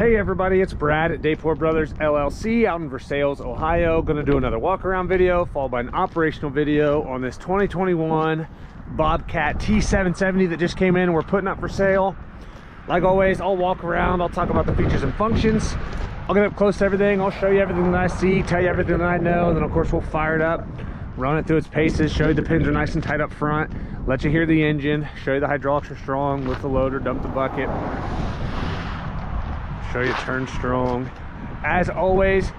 Hey everybody, it's Brad at Dayport Brothers LLC out in Versailles, Ohio. Gonna do another walk around video followed by an operational video on this 2021 Bobcat T770 that just came in and we're putting up for sale. Like always, I'll walk around, I'll talk about the features and functions. I'll get up close to everything, I'll show you everything that I see, tell you everything that I know, and then of course we'll fire it up, run it through its paces, show you the pins are nice and tight up front, let you hear the engine, show you the hydraulics are strong, lift the loader, dump the bucket, show you turn strong. As always,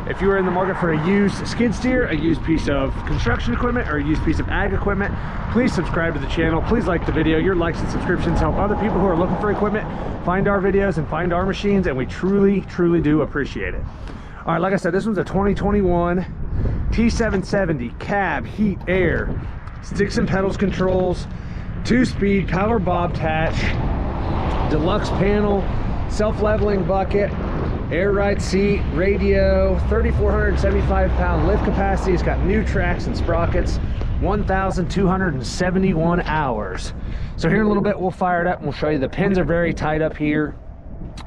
if you are in the market for a used skid steer, a used piece of construction equipment, or a used piece of ag equipment, please subscribe to the channel. Please like the video. Your likes and subscriptions help other people who are looking for equipment find our videos and find our machines, and we truly do appreciate it. All right, like I said, this one's a 2021 T770 cab, heat, air, sticks and pedals controls, 2-speed power Bobtach, deluxe panel, self-leveling bucket, air ride seat, radio, 3,475 pound lift capacity. It's got new tracks and sprockets, 1,271 hours. So here in a little bit we'll fire it up and we'll show you the pins are very tight up here,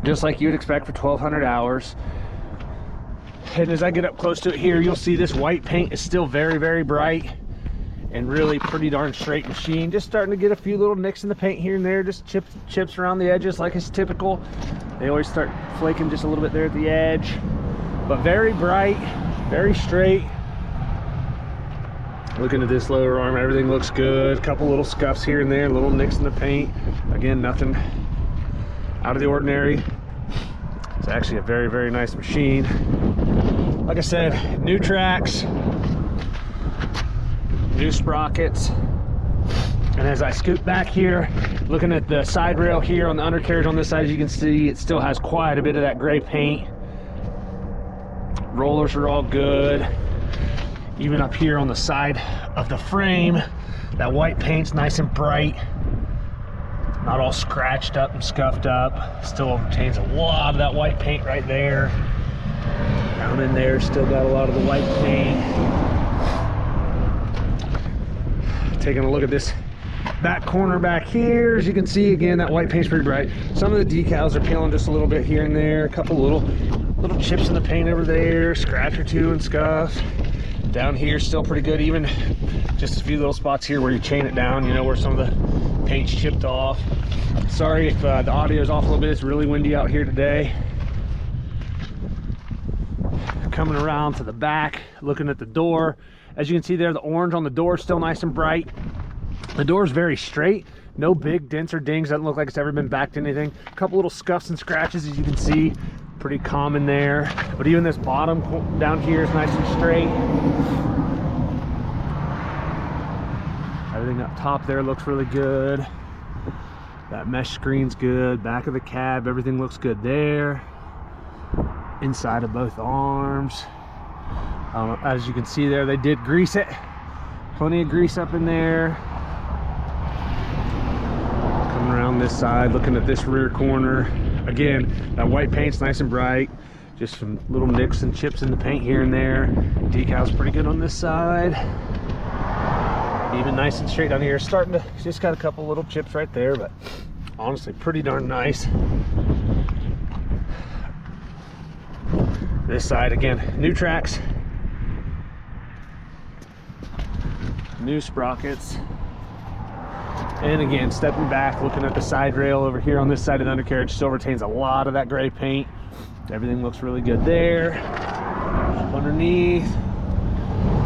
just like you'd expect for 1,200 hours. And as I get up close to it here, you'll see this white paint is still very bright and really pretty darn straight machine. Just starting to get a few little nicks in the paint here and there, just chips around the edges like it's typical. They always start flaking just a little bit there at the edge, but very bright, very straight. Looking at this lower arm, everything looks good. A couple little scuffs here and there, little nicks in the paint. Again, nothing out of the ordinary. It's actually a very nice machine. Like I said, new tracks, new sprockets. And as I scoot back here, looking at the side rail here on the undercarriage on this side, as you can see, it still has quite a bit of that gray paint. Rollers are all good. Even up here on the side of the frame, that white paint's nice and bright. Not all scratched up and scuffed up. Still retains a lot of that white paint right there. Down in there, still got a lot of the white paint. Taking a look at this back corner back here, as you can see, again, that white paint's pretty bright. Some of the decals are peeling just a little bit here and there. A couple little chips in the paint over there, scratch or two and scuffs. Down here, still pretty good. Even just a few little spots here where you chain it down, you know, where some of the paint's chipped off. Sorry if the audio is off a little bit. It's really windy out here today. Coming around to the back, looking at the door. As you can see there, the orange on the door is still nice and bright. The door is very straight, no big dents or dings. Doesn't look like it's ever been backed to anything. A couple little scuffs and scratches, as you can see, pretty common there. But even this bottom down here is nice and straight. Everything up top there looks really good. That mesh screen's good. Back of the cab, everything looks good there. Inside of both arms. As you can see there, they did grease it. Plenty of grease up in there. Coming around this side, looking at this rear corner. Again, that white paint's nice and bright. Just some little nicks and chips in the paint here and there. Decal's pretty good on this side. Even nice and straight down here. Starting to, just got a couple little chips right there, but honestly, pretty darn nice. This side, again, new tracks, new sprockets. And again, stepping back, looking at the side rail over here on this side of the undercarriage, still retains a lot of that gray paint. Everything looks really good there. Underneath,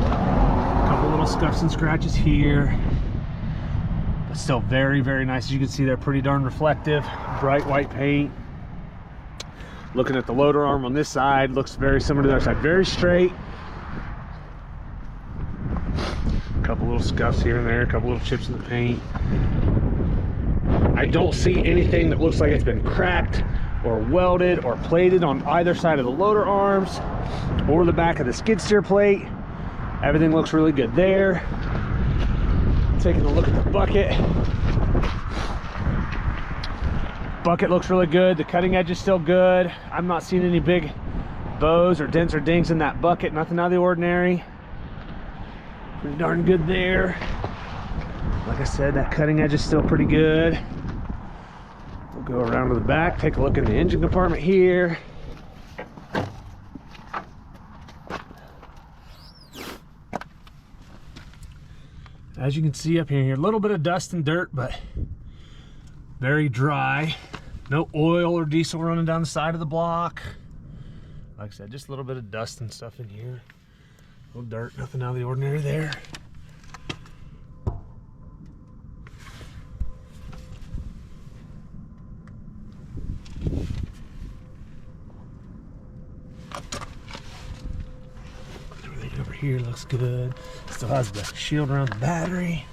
a couple little scuffs and scratches here, but still very nice. As you can see, they're pretty darn reflective, bright white paint. Looking at the loader arm on this side, looks very similar to the other side, very straight. A couple little scuffs here and there, a couple little chips in the paint. I don't see anything that looks like it's been cracked or welded or plated on either side of the loader arms or the back of the skid steer plate. Everything looks really good there. Taking a look at the bucket. Bucket looks really good. The cutting edge is still good. I'm not seeing any big bows or dents or dings in that bucket. Nothing out of the ordinary. Pretty darn good there. Like I said, that cutting edge is still pretty good. We'll Go around to the back, take a look in the engine compartment here. As you can see up here, a little bit of dust and dirt, but very dry. No oil or diesel running down the side of the block. Like I said, just a little bit of dust and stuff in here. A little dirt, nothing out of the ordinary there. Everything over here looks good. Still has the shield around the battery.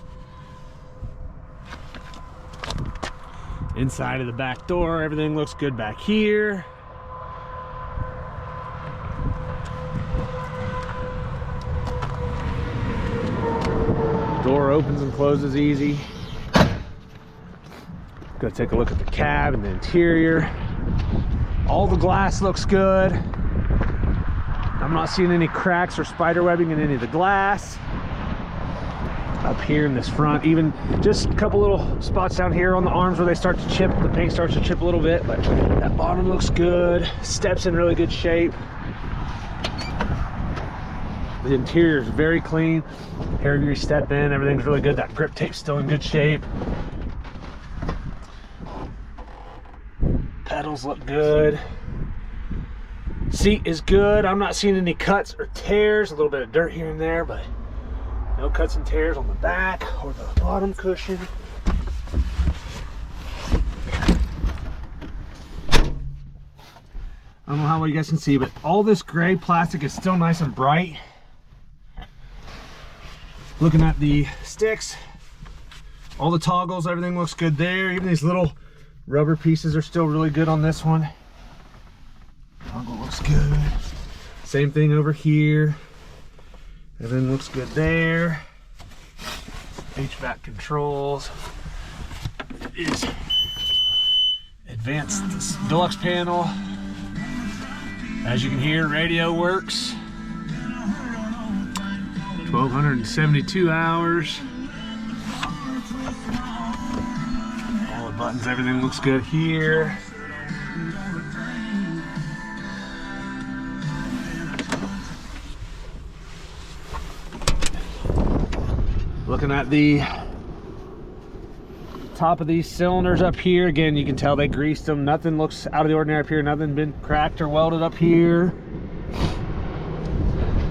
Inside of the back door, everything looks good back here. Door opens and closes easy. Go take a look at the cab and the interior. All the glass looks good. I'm not seeing any cracks or spider webbing in any of the glass. Up here in this front, even just a couple little spots down here on the arms where they start to chip. The paint starts to chip a little bit, but that bottom looks good. Steps in really good shape. The interior is very clean. Hair grease step in, everything's really good. That grip tape's still in good shape. Pedals look good. Seat is good. I'm not seeing any cuts or tears. A little bit of dirt here and there, but no cuts and tears on the back or the bottom cushion. I don't know how well you guys can see, but all this gray plastic is still nice and bright. Looking at the sticks, all the toggles, everything looks good there. Even these little rubber pieces are still really good on this one. Toggle looks good. Same thing over here. Everything looks good there. HVAC controls. It is advanced deluxe panel. As you can hear, radio works. 1,272 hours. All the buttons, everything looks good here. Looking at the top of these cylinders up here, again, you can tell they greased them. Nothing looks out of the ordinary up here. Nothing been cracked or welded up here.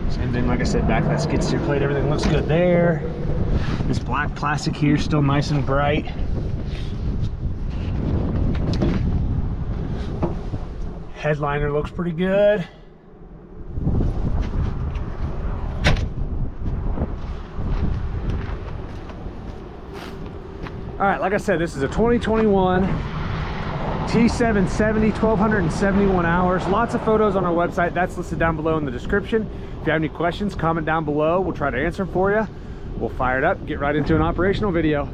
Same thing, like I said, back of that skid steer plate, everything looks good there. This black plastic here still nice and bright. Headliner looks pretty good. All right, like I said, this is a 2021 T770, 1,271 hours. Lots of photos on our website. That's listed down below in the description. If you have any questions, comment down below. We'll try to answer them for you. We'll fire it up, get right into an operational video.